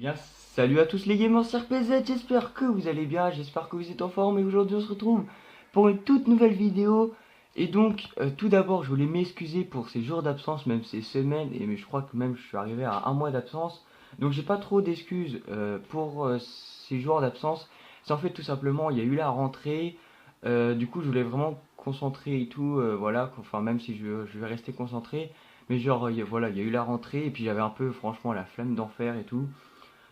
Bien, salut à tous les gamers sur RPZ, j'espère que vous allez bien, j'espère que vous êtes en forme et aujourd'hui on se retrouve pour une toute nouvelle vidéo. Et donc, tout d'abord, je voulais m'excuser pour ces jours d'absence, même ces semaines, mais je crois que même je suis arrivé à un mois d'absence. Donc j'ai pas trop d'excuses pour ces jours d'absence. C'est en fait tout simplement, il y a eu la rentrée, du coup je voulais vraiment concentrer et tout, voilà, enfin même si je vais rester concentré. Mais genre, voilà, il y a eu la rentrée et puis j'avais un peu franchement la flemme d'en faire et tout.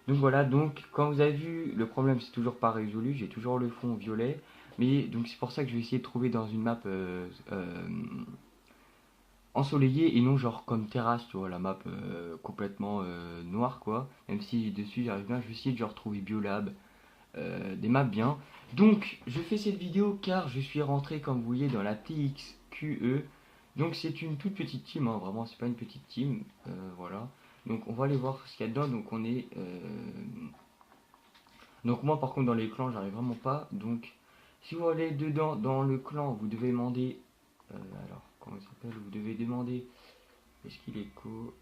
Donc voilà, donc comme vous avez vu, le problème c'est toujours pas résolu, j'ai toujours le fond violet. Mais donc c'est pour ça que je vais essayer de trouver dans une map ensoleillée et non genre comme terrasse, tu vois, la map complètement noire quoi. Même si dessus j'arrive bien, je vais essayer de genre trouver Biolab, des maps bien. Donc je fais cette vidéo car je suis rentré comme vous voyez dans la TXQE. Donc c'est une toute petite team, hein, vraiment c'est pas une petite team, voilà. Donc on va aller voir ce qu'il y a dedans, donc on est... Donc moi par contre dans les clans j'arrive vraiment pas. Donc si vous allez dedans dans le clan vous devez demander alors comment il s'appelle, vous devez demander est-ce qu'il est co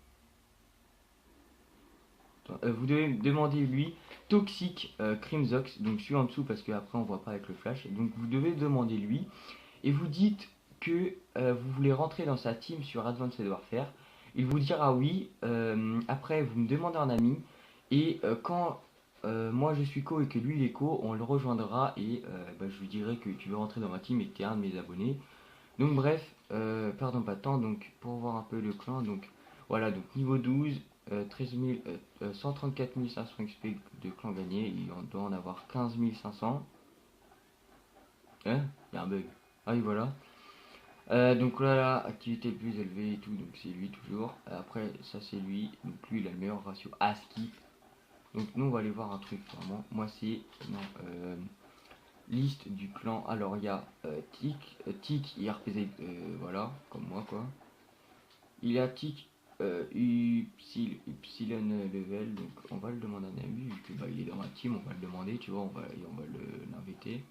vous devez demander lui Toxic Crimzox, donc je suis en dessous parce que après on voit pas avec le flash. Donc vous devez demander lui et vous dites que vous voulez rentrer dans sa team sur Advanced Warfare. Il vous dira oui. Après vous me demandez un ami et quand moi je suis co et que lui il est co, on le rejoindra et je lui dirai que tu veux rentrer dans ma team et que tu es un de mes abonnés. Donc bref, perdons pas de temps, donc pour voir un peu le clan, donc voilà, donc niveau 12, 13 000, 134 500 XP de clan gagné, il en doit en avoir 15 500. Hein? Il y a un bug. Ah oui, voilà. Donc là, activité le plus élevée et tout, donc c'est lui toujours. Après, ça c'est lui, donc lui il a le meilleur ratio à skip. Donc nous on va aller voir un truc vraiment. Moi c'est non, liste du clan. Alors il y a Tic, IRPZ, voilà, comme moi quoi. Il y a Tic, Upsilon level, donc on va le demander à un ami, vu que bah, il est dans ma team, on va le demander, tu vois, on va l'inviter.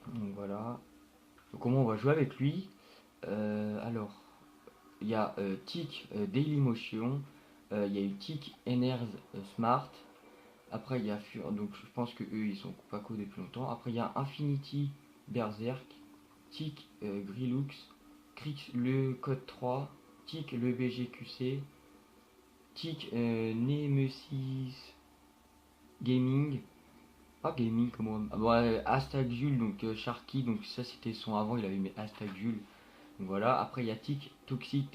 Donc voilà. Donc comment on va jouer avec lui. Alors, il y a Tic Dailymotion, il y a eu Tic Enerz Smart. Après il y a Fur, donc je pense que eux ils sont pas co depuis longtemps. Après il y a Infinity Berserk, Tic Grilux, Crix le code 3, Tic le BGQC, Tic Nemesis Gaming, pas Gaming comment, ah, ouais, Hashtag Jules, donc Sharky, donc ça c'était son avant, il avait mis Hashtag Jules. Donc voilà, après il y a Tic Toxic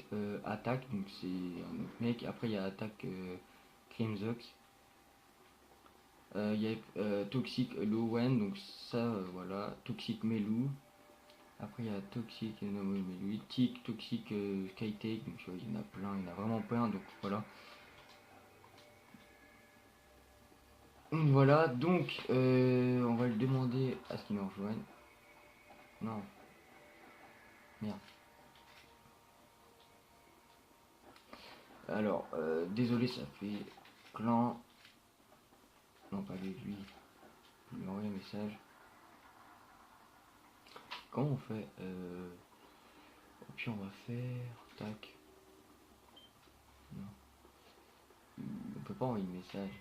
Attack, donc c'est un autre mec. Après il y a Attack Crimzox. Il y a Toxic Lowen, donc ça voilà, Toxic Melou. Après il y a Toxic no, Melou, Tic, Toxic Skytake, donc il y en a plein, il y en a vraiment plein, donc voilà. Voilà, donc on va le demander à ce qu'il nous rejoigne. Non, merde. Alors, désolé, ça fait clan. Non, pas avec lui. Je lui envoie un message. Comment on fait Et puis on va faire. Tac. Non. On peut pas envoyer de message.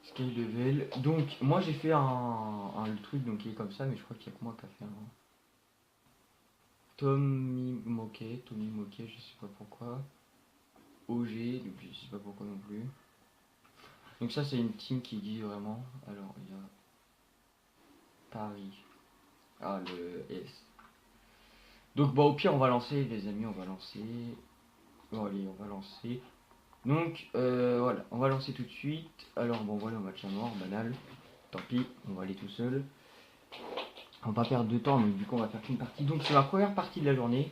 Scale level. Donc, moi j'ai fait le truc donc qui est comme ça, mais je crois qu'il y a que moi qui a fait un. Tommy Moquet, je sais pas pourquoi. OG, donc je sais pas pourquoi non plus. Donc ça c'est une team qui dit vraiment. Alors il y a Paris. Ah le S. Donc bah au pire on va lancer les amis, on va lancer. Bon allez on va lancer. Donc voilà, on va lancer tout de suite. Alors bon voilà on va à mort, banal. Tant pis, on va aller tout seul. On va pas perdre de temps, donc du coup on va faire qu'une partie. Donc c'est ma première partie de la journée.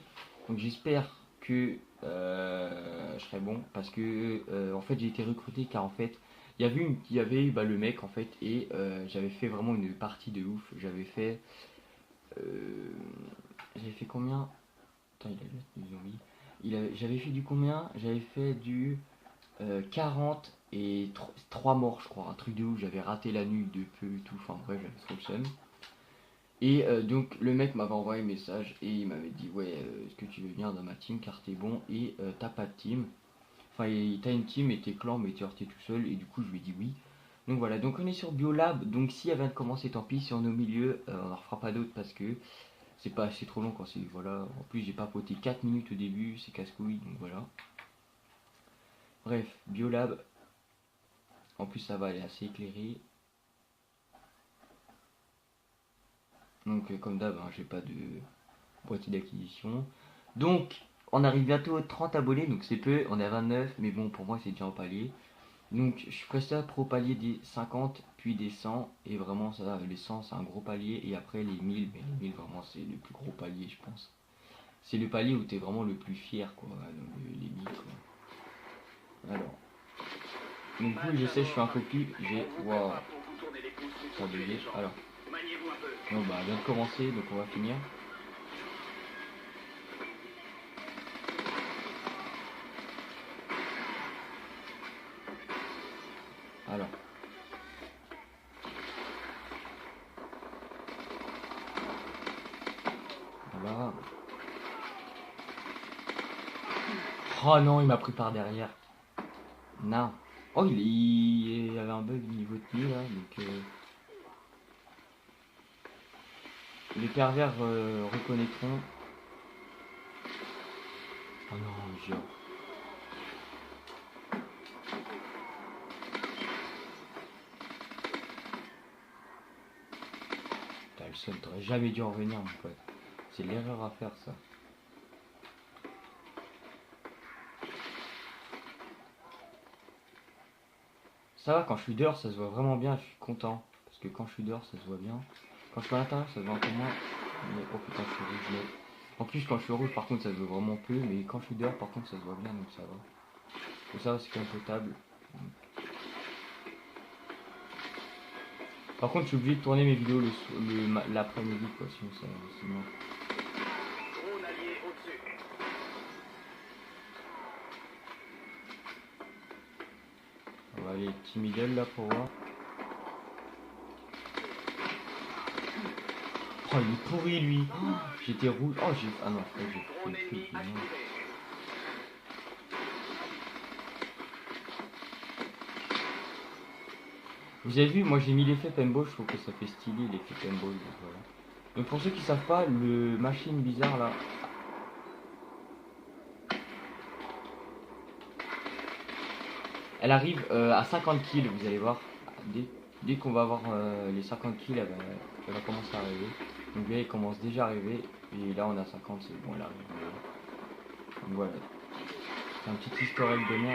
Donc j'espère que je serai bon. Parce que en fait j'ai été recruté car en fait il y avait bah, le mec en fait et j'avais fait vraiment une partie de ouf. Euh, j'avais fait combien. Attends il a des zombies. J'avais fait du combien. J'avais fait du 40 et 3 morts je crois. Un truc de ouf. J'avais raté la nuque de peu et tout. Enfin bref j'avais trop le seum. Et donc le mec m'avait envoyé un message et il m'avait dit ouais est-ce que tu veux venir dans ma team car t'es bon et t'as pas de team. Enfin t'as une team et t'es clan mais t'es tout seul et du coup je lui ai dit oui. Donc voilà, donc on est sur Biolab, donc si elle vient de commencer tant pis, si on est au milieu, on en refera pas d'autres parce que c'est pas assez trop long quand c'est voilà. En plus j'ai papoté 4 minutes au début, c'est casse-couille donc voilà. Bref, Biolab, en plus ça va, elle est assez éclairée. Donc comme d'hab, hein, j'ai pas de boîtier d'acquisition. Donc on arrive bientôt aux 30 abonnés, donc c'est peu, on est à 29, mais bon pour moi c'est déjà un palier. Donc je ferai ça pour au palier des 50, puis des 100, et vraiment ça, les 100 c'est un gros palier, et après les 1000, mais les 1000 vraiment c'est le plus gros palier je pense. C'est le palier où t'es vraiment le plus fier quoi, les 1000 quoi. Alors, donc vous je sais je suis un peu plus, j'ai, waouh, ça a bugué, alors. Bon bah elle vient de commencer, donc on va finir. Alors. Voilà. Oh non, il m'a pris par derrière. Non. Oh, il y avait un bug niveau de pied là, donc les pervers reconnaîtront. Oh non, genre. T'as le seul, t'aurais jamais dû en revenir, mon pote. C'est l'erreur à faire, ça. Ça va, quand je suis dehors, ça se voit vraiment bien, je suis content. Parce que quand je suis dehors, ça se voit bien. Quand je suis à l'intérieur, ça se voit un peu moins. Mais oh putain, je suis rouge. En plus, quand je suis rouge, par contre, ça se voit vraiment peu. Mais quand je suis dehors, par contre, ça se voit bien, donc ça va. Et ça, c'est quand même potable. Par contre, je suis obligé de tourner mes vidéos l'après-midi, quoi, sinon ça. Sinon... On va aller petit middle là pour voir. Oh, il est pourri lui. Oh, j'étais rouge. Oh, j'ai. Ah non, j'ai fait le truc. Vous avez vu, moi j'ai mis l'effet paintball, je trouve que ça fait stylé l'effet paintball. Donc, voilà. Donc pour ceux qui savent pas, le machine bizarre là. Elle arrive à 50 kills, vous allez voir. Dès qu'on va avoir les 50 kills, elle va commencer à arriver. Donc là, elle commence déjà à arriver. Et là, on a 50, c'est bon, elle arrive. Donc voilà. C'est un petit historique de moi.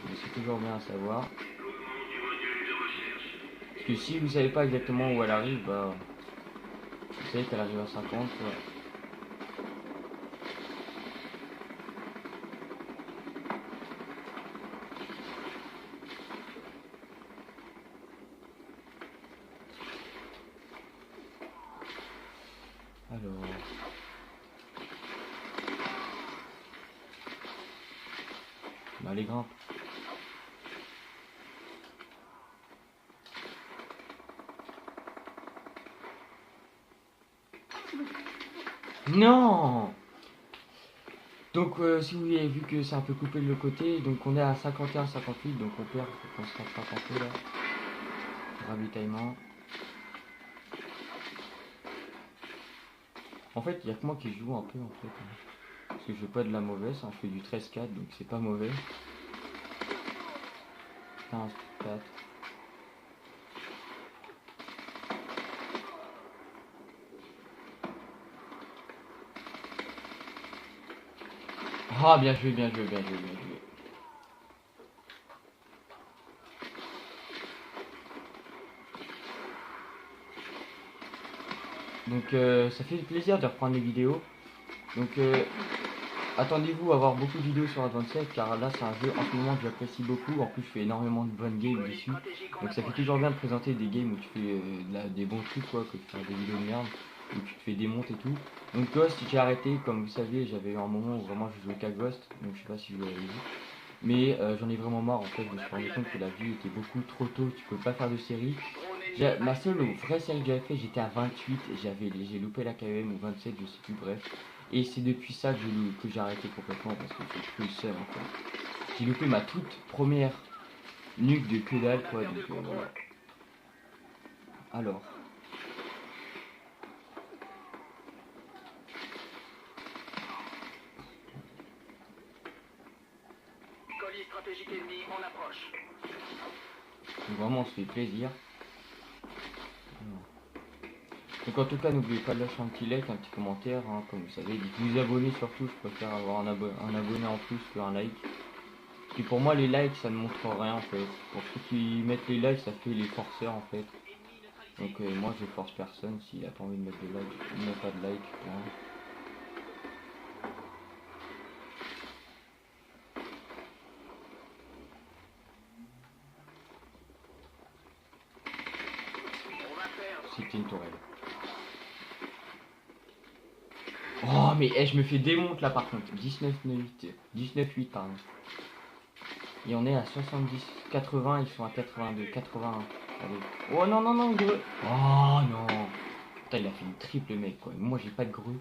Mais c'est toujours bien à savoir. Parce que si vous savez pas exactement où elle arrive, bah. Vous savez qu'elle arrive à 50. Ouais. Alors. Bah, les grimpe. Non. Donc si vous avez vu que c'est un peu coupé de l'autre côté, donc on est à 51-58, donc on perd, faut qu'on se rattrape un peu là. Ravitaillement. En fait, il n'y a que moi qui joue un peu en fait. Parce que je fais pas de la mauvaise, hein. Je fais du 13-4, donc c'est pas mauvais. 15-4. Ah, bien joué, bien joué, bien joué, bien joué. Donc ça fait plaisir de reprendre les vidéos. Donc attendez-vous à avoir beaucoup de vidéos sur Advanced car là c'est un jeu en ce moment que j'apprécie beaucoup. En plus je fais énormément de bonnes games dessus. Donc ça fait toujours bien de présenter des games où tu fais des bons trucs quoi, que de faire des vidéos de merde, où tu te fais des montes et tout. Donc Ghost j'ai arrêté, comme vous saviez j'avais eu un moment où vraiment je jouais qu'à Ghost, donc je sais pas si vous l'avez vu. Mais j'en ai vraiment marre en fait, je me suis rendu compte que la vue était beaucoup trop tôt, tu peux pas faire de série. Ma seule vraie série que j'avais fait, j'étais à 28 et j'ai loupé la KEM ou 27, je sais plus, bref. Et c'est depuis ça que j'ai arrêté complètement parce que je suis plus seul en fait. J'ai loupé ma toute première nuque de que dalle quoi, donc voilà. Alors. Colis stratégique ennemi en approche. Donc vraiment on se fait plaisir. Donc en tout cas n'oubliez pas de lâcher un petit like, un petit commentaire, hein, comme vous savez, dites vous abonner surtout, je préfère avoir un abonné en plus qu'un like. Et pour moi les likes ça ne montre rien en fait. Pour ceux qui mettent les likes ça fait les forceurs en fait. Donc moi je force personne, s'il a pas envie de mettre de like, il met pas de like. Hein. C'était une tourelle. Oh mais je me fais démonter là par contre. 19-8 pardon. Et on est à 70, 80, ils sont à 82, 81. Allez. Oh non non non grue. Oh non. Putain il a fait une triple mec quoi. Moi j'ai pas de grue.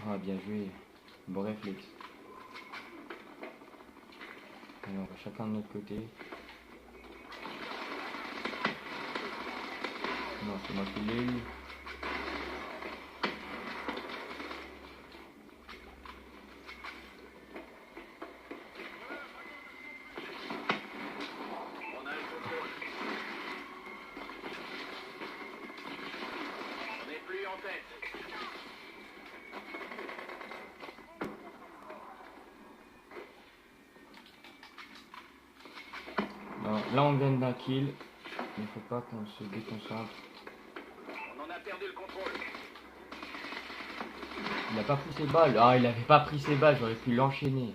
Ah bien joué. Bon réflexe. Allez, on va chacun de notre côté. Non c'est moi qui l'ai eu. Non, là on gagne d'un kill. Il ne faut pas qu'on se déconcentre. On en a perdu le contrôle. Il a pas pris ses balles. Ah il avait pas pris ses balles, j'aurais pu l'enchaîner.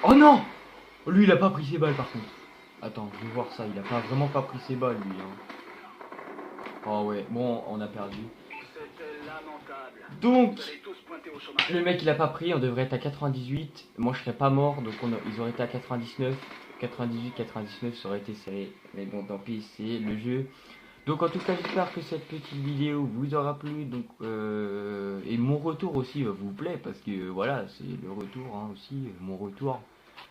Oh non! Lui il a pas pris ses balles par contre. Attends, je vais voir ça, il a pas vraiment pas pris ses balles lui. Hein. Oh ouais, bon on a perdu. Donc le mec il a pas pris, on devrait être à 98. Moi je serais pas mort, donc ils auraient été à 99. 98, 99 ça aurait été serré. Mais bon tant pis, c'est le jeu. Donc en tout cas j'espère que cette petite vidéo vous aura plu. Donc et mon retour aussi vous plaît parce que voilà c'est le retour hein, aussi, mon retour.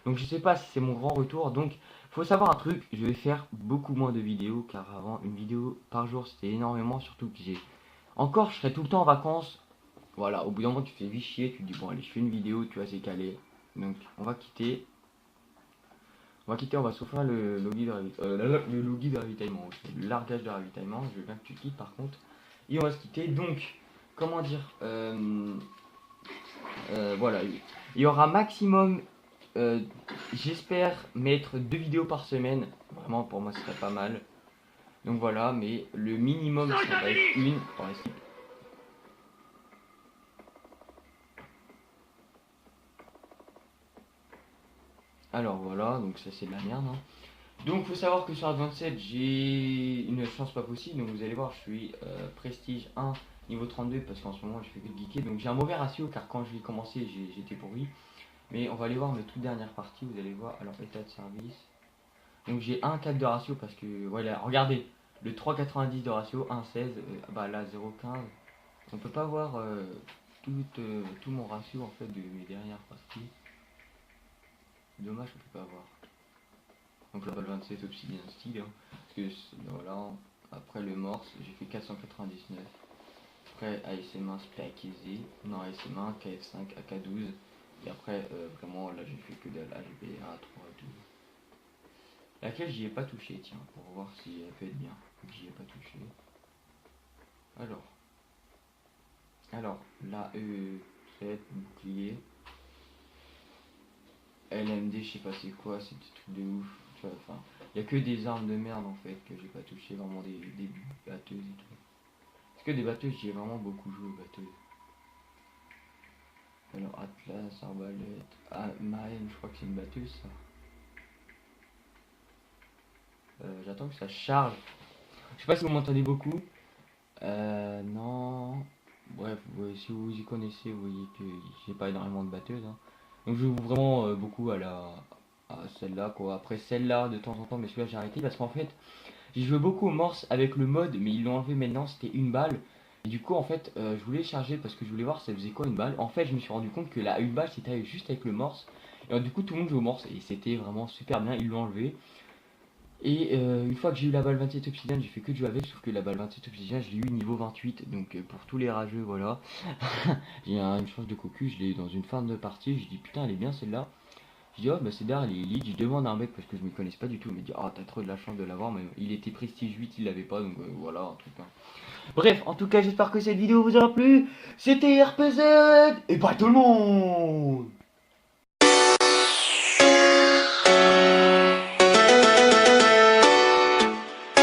Donc je sais pas si c'est mon grand retour. Donc faut savoir un truc, je vais faire beaucoup moins de vidéos car avant une vidéo par jour c'était énormément, surtout que j'ai encore je serais tout le temps en vacances. Voilà, au bout d'un moment tu fais vite chier, tu te dis bon allez je fais une vidéo, tu vois c'est calé. Donc on va quitter. On va s'offrir le logis de ravitaillement, le largage de ravitaillement, je veux bien que tu quittes par contre. Et on va se quitter, donc, comment dire, voilà, il y aura maximum, j'espère mettre 2 vidéos par semaine, vraiment pour moi ce serait pas mal. Donc voilà, mais le minimum ça va être une pour la suite. Alors voilà, donc ça c'est de la merde. Hein. Donc faut savoir que sur Advanced j'ai une chance pas possible, donc vous allez voir je suis prestige 1 niveau 32 parce qu'en ce moment je fais que de geeker, donc j'ai un mauvais ratio car quand je l'ai commencé j'étais pourri. Mais on va aller voir mes toutes dernières parties, vous allez voir, alors état de service. Donc j'ai 1,4 de ratio parce que voilà, regardez, le 3,90 de ratio, 1,16, bah là 0,15. On peut pas voir tout mon ratio en fait de mes dernières parties. Dommage on peut pas voir. Donc la balle 27 Obsidian Steel, hein, parce que voilà, après le morse, j'ai fait 499. Après ASM1 Spike Easy, non ASM1, KF5, AK12. Et après vraiment là j'ai fait que de la GBA 3 2. Laquelle j'y ai pas touché, tiens, pour voir si elle peut être bien. J'y ai pas touché. Alors la E7 bouclier. LMD, je sais pas c'est quoi, c'est des trucs de ouf. Enfin, il y a que des armes de merde en fait que j'ai pas touché, vraiment des batteuses et tout. Parce que des batteuses, j'y ai vraiment beaucoup joué aux batteuses. Alors Atlas, Arbalète, ah, Marine, je crois que c'est une batteuse ça. J'attends que ça charge. Je sais pas si vous m'entendez beaucoup. Non. bref, si vous y connaissez, vous voyez que j'ai pas énormément de batteuses, hein. Donc je joue vraiment beaucoup à celle-là, quoi. Après celle-là, de temps en temps, mais celui-là j'ai arrêté parce qu'en fait, j'ai joué beaucoup au morse avec le mode, mais ils l'ont enlevé maintenant, c'était une balle. Et du coup, en fait, je voulais charger parce que je voulais voir ça faisait quoi une balle. En fait, je me suis rendu compte que la une balle c'était juste avec le morse. Et du coup, tout le monde joue au morse et c'était vraiment super bien, ils l'ont enlevé. Et une fois que j'ai eu la balle 27 obsidienne, j'ai fait que de jouer avec, sauf que la balle 27 obsidienne, je l'ai eu niveau 28, donc pour tous les rageux, voilà. J'ai une chance de cocu, je l'ai eu dans une fin de partie, je dis putain, elle est bien celle-là. Je dis oh bah c'est d'art, il est elite, je demande à un mec parce que je me connaisse pas du tout, il me dit oh t'as trop de la chance de l'avoir, mais il était prestige 8, il l'avait pas, donc voilà, un truc. Hein. Bref, en tout cas j'espère que cette vidéo vous aura plu, c'était RPZ, et pas tout le monde.